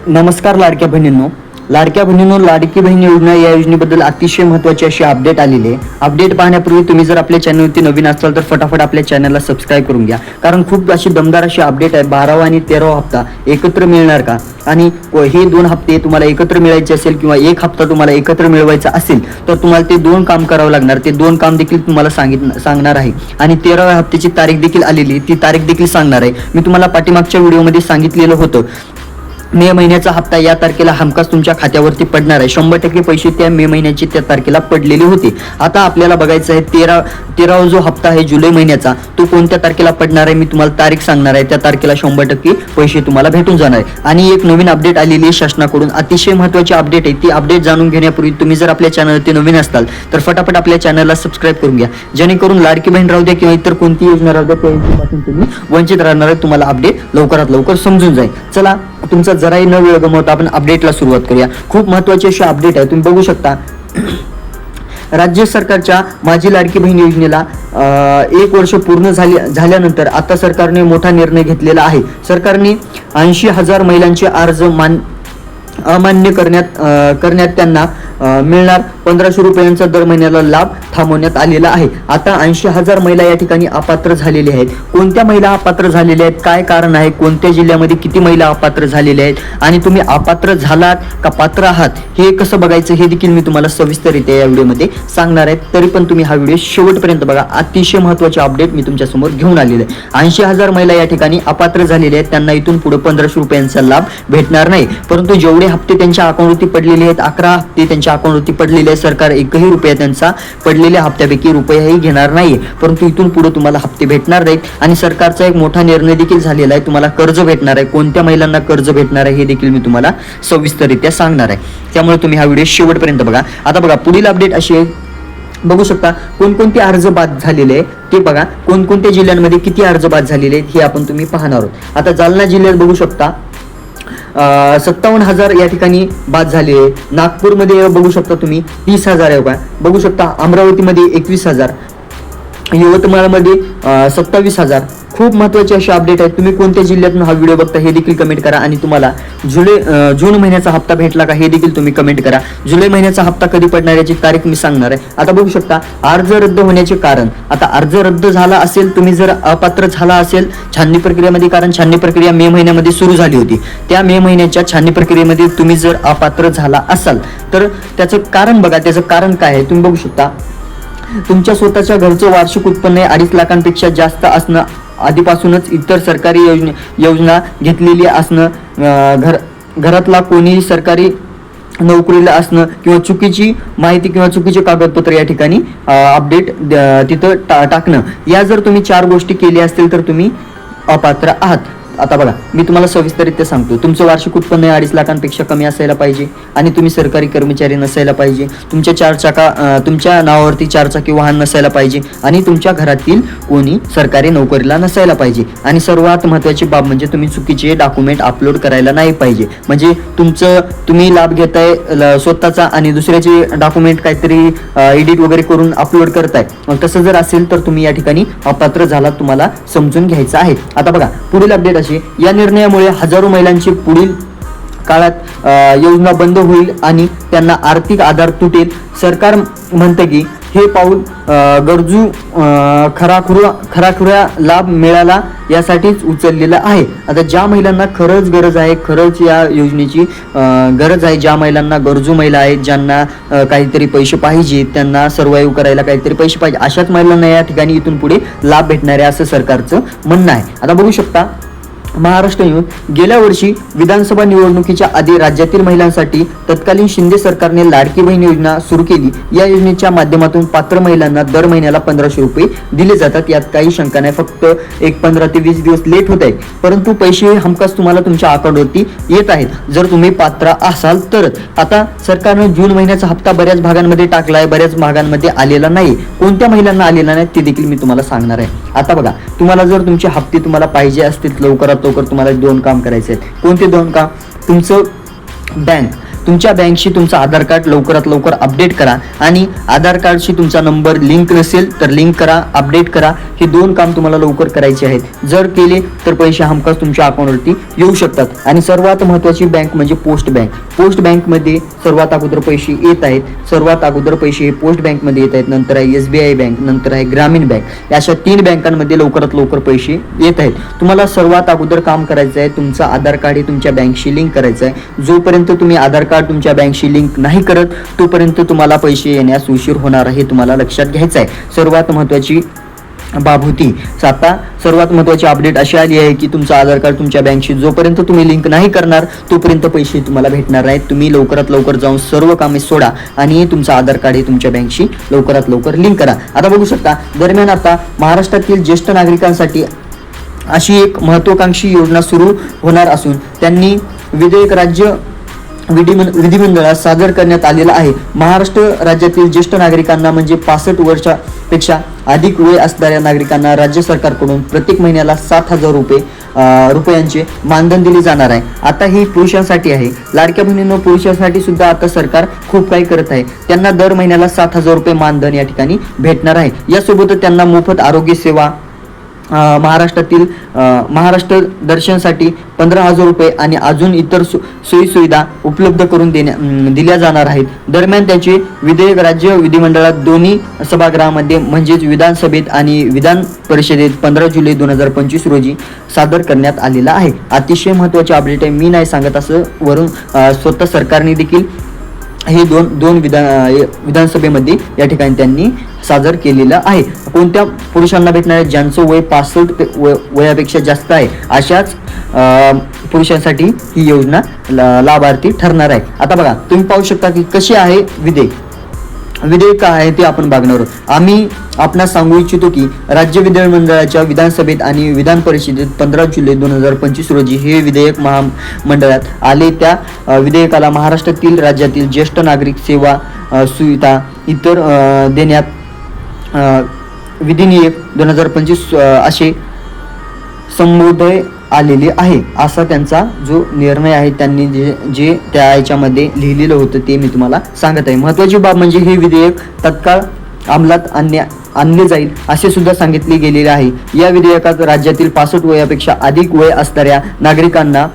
नमस्कार लाडक्या बहिणींनो, लाडकी बहीण योजना या योजनेबद्दल अतिशय महत्त्वाची अशी अपडेट आलेली आहे. अपडेट पाहण्यापूर्वी तुम्ही जर आपल्या चॅनलवरती नवीन असाल तर फटाफट आपल्या चॅनलला सबस्क्राईब करून घ्या, कारण खूप अशी दमदार अशी अपडेट आहे. 12वा आणि 13वा हप्ता एकत्र मिळणार का, आणि हे 2 हप्ते तुम्हाला एकत्र मिळायचे असेल किंवा एक हप्ता तुम्हाला एकत्र मिळवायचा असेल तर तुम्हाला ते 2 काम करावं लागणार. ते 2 काम देखील तुम्हाला सांगणार आहे. आणि 13व्या हप्त्याची तारीख देखील आलेली, ती तारीख देखील सांगणार आहे. मी तुम्हाला पाठीमागच्या व्हिडिओमध्ये सांगितलेलं होतं, मे महिन्याचा हप्ता या तारखेला हमखास तुमच्या खात्यावरती पडणार आहे. 100% पैसे त्या मे महिन्याची त्या तारखेला पडलेले होते. आता आपल्याला बघायचं आहे 13वा जो हप्ता आहे जुलै महिन्याचा, तो कोणत्या तारखेला पडणार आहे. मी तुम्हाला तारीख सांगणार आहे. त्या तारखेला 100% पैसे तुम्हाला भेटून जाणार आहे. आणि एक नवीन अपडेट आलेली आहे शासनाकडून, अतिशय महत्त्वाची अपडेट आहे. ती अपडेट जाणून घेण्यापूर्वी तुम्ही जर आपल्या चॅनलवरती नवीन असताल तर फटाफट आपल्या चॅनलला सबस्क्राईब करून घ्या, जेणेकरून लाडकी बहीण राहू द्या किंवा इतर कोणती योजना राहू द्या त्यापासून तुम्ही वंचित राहणार आहे. तुम्हाला अपडेट लवकरात लवकर समजून जाईल. चला, तुमचा जराही न वेळ गमावता आपण अपडेटला सुरुवात करूया. खूप महत्त्वाची अशी अपडेट आहे. तुम्ही बघू शकता, राज्य सरकारच्या माझी लाडकी बहीण योजनेला 1 वर्ष पूर्ण झाल्यानंतर आता सरकारने मोठा निर्णय घेतलेला आहे. सरकारने 80,000 महिलांचे अर्ज अमान्य करण्यात त्यांना मिळणार 1500 रुपयांचा दर महिन्याला लाभ थांबवण्यात आलेला आहे. आता 80,000 महिला या ठिकाणी अपात्र झालेल्या आहेत. कोणत्या महिला अपात्र झालेल्या आहेत, काय कारण आहे, कोणत्या जिल्ह्यामध्ये किती महिला अपात्र झालेल्या आहेत, आणि तुम्ही अपात्र झालात का पात्र आहात हे कसं बघायचं हे देखील मी तुम्हाला सविस्तररित्या या व्हिडिओमध्ये सांगणार आहे. तरी पण तुम्ही हा व्हिडिओ शेवटपर्यंत बघा. अतिशय महत्त्वाचे अपडेट मी तुमच्या समोर घेऊन आलेले आहे. 80,000 महिला या ठिकाणी अपात्र झालेल्या आहेत. त्यांना इथून पुढे 1500 रुपयांचा लाभ भेटणार नाही, परंतु जेवढे हप्ते त्यांच्या अकाउंटवरती पडलेले आहेत, 11 हप्ते त्यांच्या अकाउंटवरती पडलेले आहेत. सरकार एकही रुपया त्यांचा पडलेल्या हप्त्यापैकी रुपयाही घेणार नाहीये, परंतु इथून पुढे तुम्हाला हप्ते भेटणार नाहीत. आणि सरकारचा एक मोठा निर्णय देखील झालेला आहे. तुम्हाला कर्ज भेटणार आहे. कोणत्या महिलांना कर्ज भेटणार आहे हे देखील मी तुम्हाला सविस्तररित्या सांगणार आहे. त्यामुळे तुम्ही हा व्हिडिओ शेवटपर्यंत बघा. आता बघा, पुढील अपडेट अशी आहे. बघू शकता कोणकोणते अर्ज बाद झालेले आहे ते बघा. कोणकोणत्या जिल्ह्यांमध्ये किती अर्ज बाद झालेले आहेत हे आपण तुम्ही पाहणार आहोत. आता जालना जिल्ह्यात बघू शकता 57,000 या ठिकाणी बाद झाले. नागपूरमध्ये बघू शकता तुम्ही 30,000 आहे का, बघू शकता. अमरावतीमध्ये 21,000, यवतमाळमध्ये 27,000. खूप महत्त्वाची अशी अपडेट आहे. तुम्ही कोणत्या जिल्ह्यातून हा व्हिडिओ बघता हे देखील कमेंट करा, आणि तुम्हाला जून महिन्याचा हप्ता भेटला का हे देखील तुम्ही कमेंट करा. जुलै महिन्याचा हप्ता कधी पडणार याची तारीख मी सांगणार आहे. आता बघू शकता अर्ज रद्द होण्याचे कारण. आता अर्ज रद्द झाला असेल, तुम्ही जर अपात्र झाला असेल छाननी प्रक्रियेमध्ये, कारण छाननी प्रक्रिया मे महिन्यामध्ये सुरू झाली होती, त्या मे महिन्याच्या छाननी प्रक्रियेमध्ये तुम्ही जर अपात्र झाला असाल तर त्याचं कारण बघा. त्याचं कारण काय आहे तुम्ही बघू शकता. तुमच्या स्वतःच्या घरचं वार्षिक उत्पन्न 2.5 लाखांपेक्षा जास्त असणं, आधीपासूनच इतर सरकारी योजना घेतलेली असणं, घरातला कोणी सरकारी नोकरीला असणं, किंवा चुकीची माहिती किंवा चुकीचे कागदपत्र या ठिकाणी अपडेट तिथं टाकणं, या जर तुम्ही 4 गोष्टी केल्या असतील तर तुम्ही अपात्र आहात. आता बघा, मी तुम्हाला सविस्तररित्या सांगतो. तुमचं वार्षिक उत्पन्न 2.5 लाखांपेक्षा कमी असायला पाहिजे, आणि तुम्ही सरकारी कर्मचारी नसायला पाहिजे. तुमच्या नावावरती 4 चाकी वाहन नसायला पाहिजे, आणि तुमच्या घरातील कोणी सरकारी नोकरीला नसायला पाहिजे. आणि सर्वात महत्त्वाची बाब म्हणजे तुम्ही चुकीचे डॉक्युमेंट अपलोड करायला नाही पाहिजे. म्हणजे तुम्ही लाभ घेताय स्वतःचा आणि दुसऱ्याचे डॉक्युमेंट काहीतरी एडिट वगैरे करून अपलोड करताय. मग तसं जर असेल तर तुम्ही या ठिकाणी अपात्र झालात, तुम्हाला समजून घ्यायचं आहे. आता बघा, पुढील अपडेट. या निर्णयामुळे हजारो महिलांची पुढील काळात योजना बंद होईल आणि त्यांना आर्थिक आधार तुटेल. सरकार म्हणते की हे पाऊल गरजू खराखुरा लाभ मिळाला यासाठीच उचललेलं आहे. आता ज्या महिलांना खरंच गरज आहे, खरंच या योजनेची गरज आहे, ज्या महिलांना गरजू महिला आहेत, ज्यांना काहीतरी पैसे पाहिजे, त्यांना सर्वाईव्ह करायला काहीतरी पैसे पाहिजे, अशाच महिलांना या ठिकाणी इथून पुढे लाभ भेटणार आहे असं सरकारचं म्हणणं आहे. आता बघू शकता, महाराष्ट्र येऊन गेल्या वर्षी विधानसभा निवडणुकीच्या आधी राज्यातील महिलांसाठी तत्कालीन शिंदे सरकारने लाडकी बहीण योजना सुरू केली. या योजनेच्या माध्यमातून पात्र महिलांना दर महिन्याला 1500 रुपये दिले जातात. यात काही शंका नाही, फक्त 15 ते 20 दिवस लेट होत आहे, परंतु पैसे हमखास तुम्हाला तुमच्या अकाउंटवरती येत आहेत जर तुम्ही पात्र असाल तरच. आता सरकारने जून महिन्याचा हप्ता बऱ्याच भागांमध्ये टाकलाय, बऱ्याच भागांमध्ये आलेला नाही. कोणत्या महिलांना आलेला नाही ते देखील मी तुम्हाला सांगणार आहे. आता बघा, तुम्हाला जर तुमचे हप्ते तुम्हाला पाहिजे असतील लवकरात लवकर, तुम्हाला 2 काम करायचे आहेत. कोणते 2 काम? तुमचं तुमच्या बँकशी तुमचं आधार कार्ड लवकरात लवकर अपडेट करा आणि आधार कार्डशी तुमचा नंबर लिंक नसेल तर लिंक करा, अपडेट करा. हे 2 काम तुम्हाला लवकर करायचे आहेत. जर केले तर पैसे हमखास तुमच्या अकाउंटवरती येऊ शकतात. आणि सर्वात महत्त्वाची बँक म्हणजे पोस्ट बँक. पोस्ट बँकमध्ये सर्वात अगोदर पैसे येत आहेत. सर्वात अगोदर पैसे पोस्ट बँकमध्ये येत आहेत, नंतर आहे SBI बँक, नंतर आहे ग्रामीण बँक. अशा 3 बँकांमध्ये लवकरात लवकर पैसे येत आहेत. तुम्हाला सर्वात अगोदर काम करायचं आहे, तुमचं आधार कार्ड हे तुमच्या बँकशी लिंक करायचं आहे. जोपर्यंत तुम्ही आधार कार्ड तुमच्या बँकशी लिंक नाही करत तोपर्यंत तुम्हाला पैसे येण्यास उशीर होणार आहे. तुम्हाला लक्षात घ्यायचं आहे. सर्वात महत्त्वाची बाब होती. आता सर्वात महत्त्वाची अपडेट अशी आली आहे की तुमचं आधार कार्ड तुमच्या बँकशी जोपर्यंत तुम्ही लिंक नाही करणार तोपर्यंत पैसे तुम्हाला भेटणार आहेत. तुम्ही लवकरात लवकर जाऊन सर्व कामे सोडा आणि तुमचं आधार कार्ड हे तुमच्या बँकशी लवकरात लवकर लिंक करा. आता बघू शकता, दरम्यान आता महाराष्ट्रातील ज्येष्ठ नागरिकांसाठी अशी एक महत्त्वाकांक्षी योजना सुरू होणार असून त्यांनी विधेयक राज्य विधिमंडळात सादर करण्यात आलेला आहे. महाराष्ट्र राज्यातील ज्येष्ठ नागरिकांना म्हणजे 65 वर्षापेक्षा अधिक वय असणाऱ्या नागरिकांना राज्य सरकारकडून प्रत्येक महिन्याला 7,000 रुपयांचे मानधन दिले जाणार आहे. आता ही पुरुषांसाठी आहे. लाडक्या बहिणींनो, पुरुषांसाठी सुद्धा आता सरकार खूप काही करत आहे. त्यांना दर महिन्याला 7,000 रुपये मानधन या ठिकाणी भेटणार आहे. यासोबतच त्यांना मोफत आरोग्य सेवा, महाराष्ट्र दर्शनसाठी 15,000 रुपये आणि अजून इतर सोयीसुविधा उपलब्ध करून दिल्या जाणार आहेत. दरम्यान त्याचे विधेयक राज्य विधिमंडळात दोन्ही सभागृहामध्ये म्हणजेच विधानसभेत आणि विधान परिषदेत 15 जुलै 2025 रोजी सादर करण्यात आलेला आहे. अतिशय महत्त्वाचे अपडेट आहे. मी नाही सांगत, असं वरून स्वतः सरकारने देखील हे दोन विधानसभेमध्ये या ठिकाणी त्यांनी सादर केलेलं आहे. कोणत्या पुरुषांना भेटणार आहे? ज्यांचं वय 65 वयापेक्षा जास्त आहे अशाच पुरुषांसाठी ही योजना लाभार्थी ठरणार आहे. आता बघा, तुम्ही पाहू शकता की कसे आहे विधेयक काय आहे ते आपण बघणार आहोत. आम्ही आपणास सांगू इच्छितो की राज्य विधिमंडळाच्या विधानसभेत आणि विधान परिषदेत 15 जुलै 2025 रोजी हे विधेयक महामंडळात आले. त्या विधेयकाला महाराष्ट्रातील राज्यातील ज्येष्ठ नागरिक सेवा सुविधा इतर देण्यात विधिनियम 2025 असे संबोधले आलेले आहे. असा त्यांचा जो निर्णय आहे, त्यांनी जे त्या याच्यामध्ये लिहिलेलं होतं ते मी तुम्हाला सांगत आहे. महत्त्वाची बाब म्हणजे हे विधेयक तत्काळ अंमलात आणले जाईल असे सुद्धा सांगितले गेलेले आहे. या विधेयकात राज्यातील 65 वयापेक्षा अधिक वय असणाऱ्या नागरिकांना,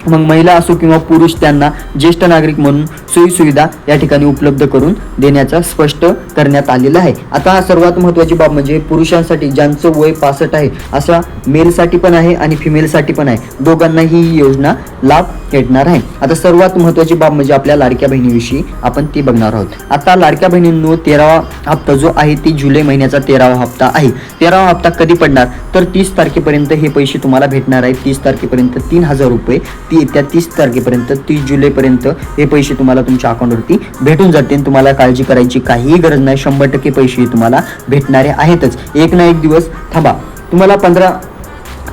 मग महिला असो किंवा पुरुष, त्यांना ज्येष्ठ नागरिक म्हणून सोयीसुविधा या ठिकाणी उपलब्ध करून देण्याचा स्पष्ट करण्यात आलेलं आहे. आता सर्वात महत्त्वाची बाब म्हणजे पुरुषांसाठी ज्यांचं वय 65 आहे असा मेलसाठी पण आहे आणि फिमेलसाठी पण आहे. दोघांनाही ही योजना लाभ भेटणार आहे. आता सर्वात महत्त्वाची बाब म्हणजे आपल्या लाडक्या बहिणीविषयी आपण ती बघणार आहोत. आता लाडक्या बहिणींनो, 13वा हप्ता जो आहे ती जुलै महिन्याचा 13वा हप्ता आहे. 13वा हप्ता कधी पडणार तर 30 तारखेपर्यंत हे पैसे तुम्हाला भेटणार आहेत. 30 तारखेपर्यंत 3,000 रुपये त्या 30 तारखेपर्यंत 30 जुलैपर्यंत हे पैसे तुम्हाला तुमच्या अकाउंटवरती भेटून जातील. तुम्हाला काळजी करायची काहीही गरज नाही. 100% पैसे तुम्हाला भेटणारे आहेतच. एक ना एक दिवस थांबा, तुम्हाला 15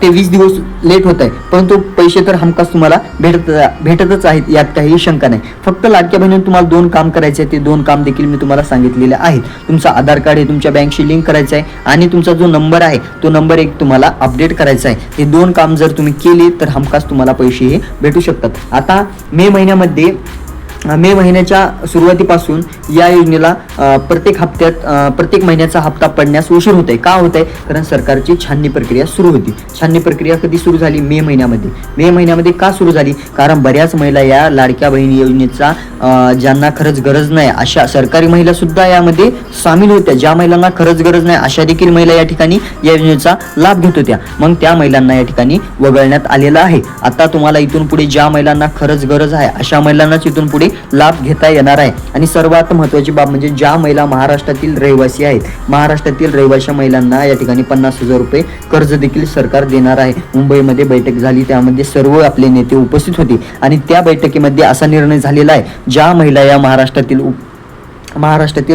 ते 20 दिवस लेट होत आहे, परंतु पैसे तर हमखास तुम्हाला भेटतच आहेत, यात काही शंका नाही. फक्त लाडक्या बहिणींनी तुम्हाला 2 काम करायचे आहे. ते 2 काम देखील मी तुम्हाला सांगितलेले आहेत. तुमचं आधार कार्ड हे तुमच्या बँकशी लिंक करायचं आहे आणि तुमचा जो नंबर आहे तो नंबर एक तुम्हाला अपडेट करायचा आहे. हे 2 काम जर तुम्ही केले तर हमखास तुम्हाला पैसे हे भेटू शकतात. आता मे महिन्याच्या सुरुवातीपासून या योजनेला प्रत्येक महिन्याचा हप्ता पडण्यास उशीर होत आहे. का होत आहे? कारण सरकारची छाननी प्रक्रिया सुरू होती. छाननी प्रक्रिया कधी सुरू झाली? मे महिन्यामध्ये का सुरू झाली? कारण बऱ्याच महिला या लाडक्या बहिणी योजनेचा ज्यांना खरंच गरज नाही अशा सरकारी महिला सुद्धा यामध्ये सामील होत्या. ज्या महिलांना खरंच गरज नाही अशा देखील महिला या ठिकाणी या योजनेचा लाभ घेत होत्या. मग त्या महिलांना या ठिकाणी वगळण्यात आलेला आहे. आता तुम्हाला इथून पुढे ज्या महिलांना खरंच गरज आहे अशा महिलांनाच इथून पुढे लाभ घेता येणार आहे. आणि सर्वात महत्त्वाची बाब म्हणजे ज्या महिला महाराष्ट्रातील रहिवासी आहेत, महाराष्ट्रातील रहिवासी महिलांना या ठिकाणी 50,000 रुपये कर्ज देखील सरकार देणार आहे. मुंबईमध्ये बैठक झाली, त्यामध्ये सर्व आपले नेते उपस्थित होते आणि त्या बैठकीमध्ये असा निर्णय झालेला आहे, ज्या महिला या महाराष्ट्रातील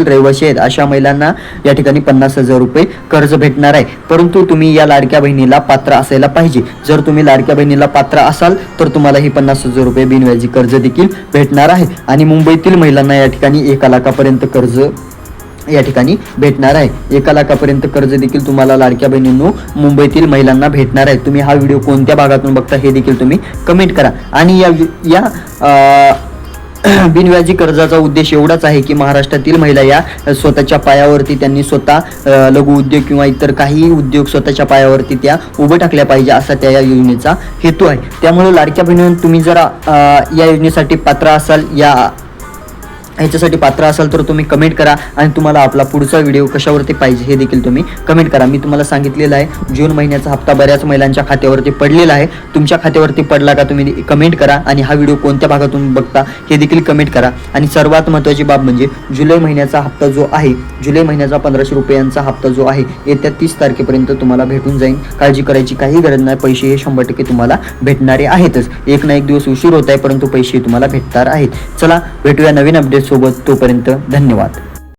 रहिवासी आहेत अशा महिलांना या ठिकाणी 50,000 रुपये कर्ज भेटणार आहे. परंतु तुम्ही या लाडक्या बहिणीला पात्र असायला पाहिजे. जर तुम्ही लाडक्या बहिणीला पात्र असाल तर तुम्हाला ही 50,000 रुपये बिनव्याजी कर्ज देखील भेटणार आहे. आणि मुंबईतील महिलांना या ठिकाणी 1 लाखापर्यंत कर्ज या ठिकाणी भेटणार आहे. 1 लाखापर्यंत कर्ज देखील तुम्हाला लाडक्या बहिणींनो मुंबईतील महिलांना भेटणार आहे. तुम्ही हा व्हिडिओ कोणत्या भागातून बघता हे देखील तुम्ही कमेंट करा. आणि बिनव्याजी कर्जाचा उद्देश एवढाच आहे की महाराष्ट्रातील महिला या स्वतःच्या पायावरती त्यांनी स्वतः लघु उद्योग किंवा इतर काही उद्योग स्वतःच्या पायावरती त्या उभे टाकल्या पाहिजे असा त्या या योजनेचा हेतू आहे. त्यामुळे लाडक्या बहिणींनो तुम्ही जरा या योजनेसाठी पात्र असाल, ह्याच्यासाठी पात्र असाल तर तुम्ही कमेंट करा आणि तुम्हाला आपला पुढचा व्हिडिओ कशावरती पाहिजे हे देखील तुम्ही कमेंट करा. मी तुम्हाला सांगितलेलं आहे जून महिन्याचा हप्ता बऱ्याच महिलांच्या खात्यावरती पडलेला आहे. तुमच्या खात्यावरती पडला का तुम्ही कमेंट करा आणि हा व्हिडिओ कोणत्या भागातून बघता हे देखील कमेंट करा. आणि सर्वात महत्त्वाची बाब म्हणजे जुलै महिन्याचा हप्ता जो आहे, जुलै महिन्याचा 1500 रुपयांचा हप्ता जो आहे येत्या 30 तारखेपर्यंत तुम्हाला भेटून जाईल. काळजी करायची काही गरज नाही. पैसे हे 100% तुम्हाला भेटणारे आहेतच. एक ना एक दिवस उशीर होत आहे परंतु पैसे तुम्हाला भेटणार आहेत. चला भेटूया नवीन अपडेट सोबत. तोपर्यंत धन्यवाद.